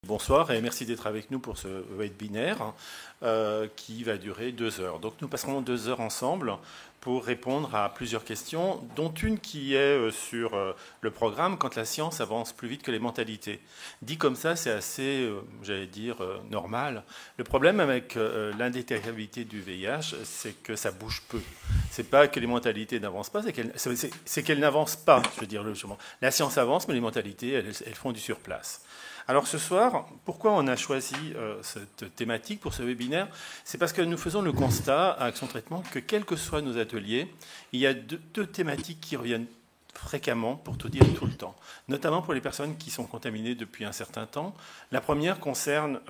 Bonsoir et merci d'être avec nous pour ce webinaire qui va durer 2 heures. Donc nous passerons 2 heures ensemble pour répondre à plusieurs questions, dont une qui est sur le programme quand la science avance plus vite que les mentalités. Dit comme ça, c'est assez, j'allais dire, normal. Le problème avec l'indétectabilité du VIH, c'est que ça bouge peu. C'est pas que les mentalités n'avancent pas, c'est qu'elles n'avancent pas, je veux dire. La science avance, mais les mentalités, elles font du surplace. Alors ce soir, pourquoi on a choisi cette thématique pour ce webinaire? C'est parce que nous faisons le constat à Action Traitement que quels que soient nos ateliers, il y a deux thématiques qui reviennent fréquemment, pour tout dire tout le temps, notamment pour les personnes qui sont contaminées depuis un certain temps. La première concerne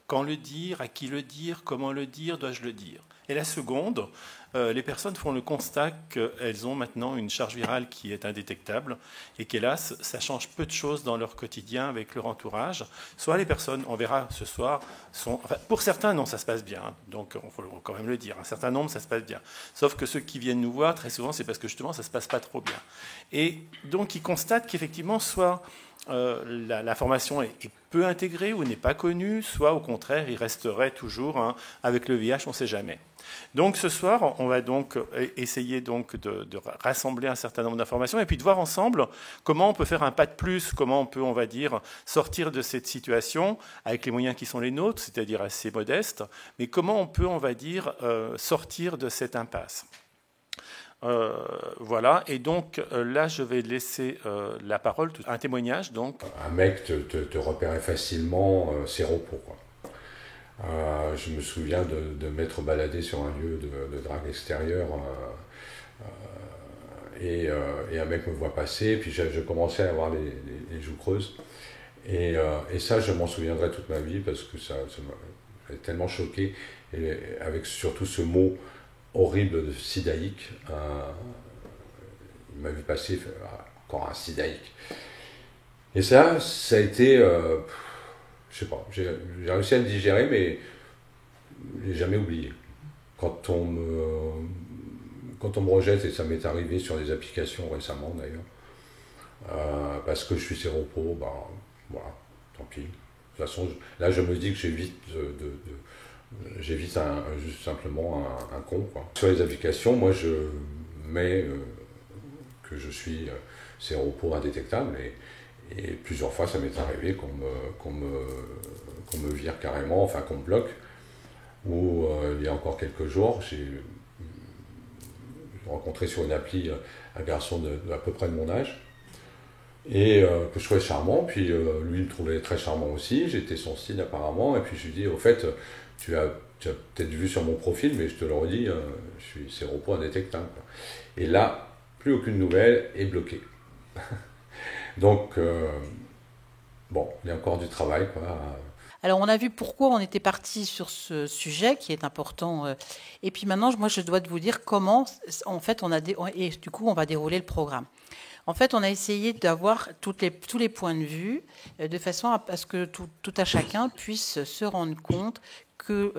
quand le dire, à qui le dire, comment le dire, dois-je le dire? Et la seconde, les personnes font le constat qu'elles ont maintenant une charge virale qui est indétectable et qu'hélas, ça change peu de choses dans leur quotidien avec leur entourage. Soit les personnes, on verra ce soir, pour certains, non, ça se passe bien. Donc, il faut quand même le dire. Un certain nombre, ça se passe bien. Sauf que ceux qui viennent nous voir, très souvent, c'est parce que justement, ça ne se passe pas trop bien. Et donc, ils constatent qu'effectivement, soit la formation est peu intégrée ou n'est pas connue, soit au contraire, il resterait toujours, avec le VIH, on ne sait jamais. Donc ce soir, on va donc essayer donc de rassembler un certain nombre d'informations et puis de voir ensemble comment on peut faire un pas de plus, comment on peut, on va dire, sortir de cette situation avec les moyens qui sont les nôtres, c'est-à-dire assez modestes, mais comment on peut, on va dire, sortir de cette impasse. Voilà, et donc là, je vais laisser la parole à un témoignage. Donc. Un mec te repérait facilement, séropos, quoi. Je me souviens de m'être baladé sur un lieu de drague extérieure et un mec me voit passer, puis je commençais à avoir les joues creuses. Et ça, je m'en souviendrai toute ma vie parce que ça m'a tellement choqué, et avec surtout ce mot horrible de sidaïque. Il m'a vu passer, encore un sidaïque. Et ça a été, je sais pas, j'ai réussi à le digérer, mais je l'ai jamais oublié. Quand on me rejette, et ça m'est arrivé sur des applications récemment d'ailleurs, parce que je suis séropos, ben voilà, tant pis. De toute façon, là je me dis que j'évite juste simplement un con, quoi. Sur les applications, moi je mets que je suis séropos indétectable, et plusieurs fois ça m'est arrivé qu'on me vire carrément, enfin qu'on me bloque. Ou il y a encore quelques jours, j'ai rencontré sur une appli un garçon à peu près de mon âge, et que je trouvais charmant, puis lui me trouvait très charmant aussi, j'étais son style apparemment, et puis je lui dis, au fait, tu as peut-être vu sur mon profil, mais je te le redis, je suis séropos indétectable. Et là, plus aucune nouvelle, et bloqué. Donc, bon, il y a encore du travail, quoi. Alors, on a vu pourquoi on était parti sur ce sujet qui est important. Et puis maintenant, moi, je dois vous dire comment, en fait, et du coup, on va dérouler le programme. En fait, on a essayé d'avoir tous les points de vue de façon à ce que tout à chacun puisse se rendre compte que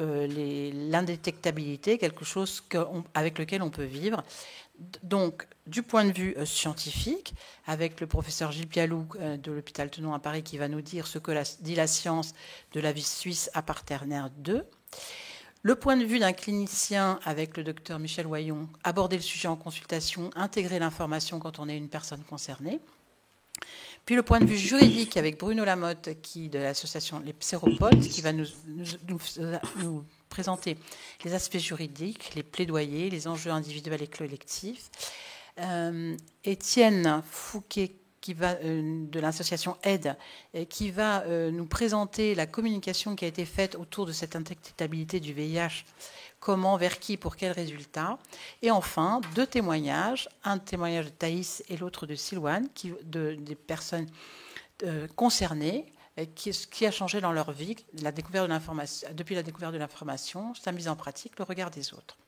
l'indétectabilité est quelque chose avec lequel on peut vivre. Donc, du point de vue scientifique, avec le professeur Gilles Pialou de l'hôpital Tenon à Paris qui va nous dire ce que dit la science de la vie suisse à partenaire 2. Le point de vue d'un clinicien avec le docteur Michel Wayon, aborder le sujet en consultation, intégrer l'information quand on est une personne concernée. Puis le point de vue juridique avec Bruno Lamotte de l'association Les Séropodes qui va nous présenter les aspects juridiques, les plaidoyers, les enjeux individuels et collectifs. Étienne Fouquet de l'association AIDE qui va nous présenter la communication qui a été faite autour de cette indétectabilité du VIH, comment, vers qui, pour quels résultats. Et enfin, 2 témoignages, un témoignage de Thaïs et l'autre de Silwane, des personnes concernées, qui a changé dans leur vie depuis la découverte de l'information, sa mise en pratique, le regard des autres.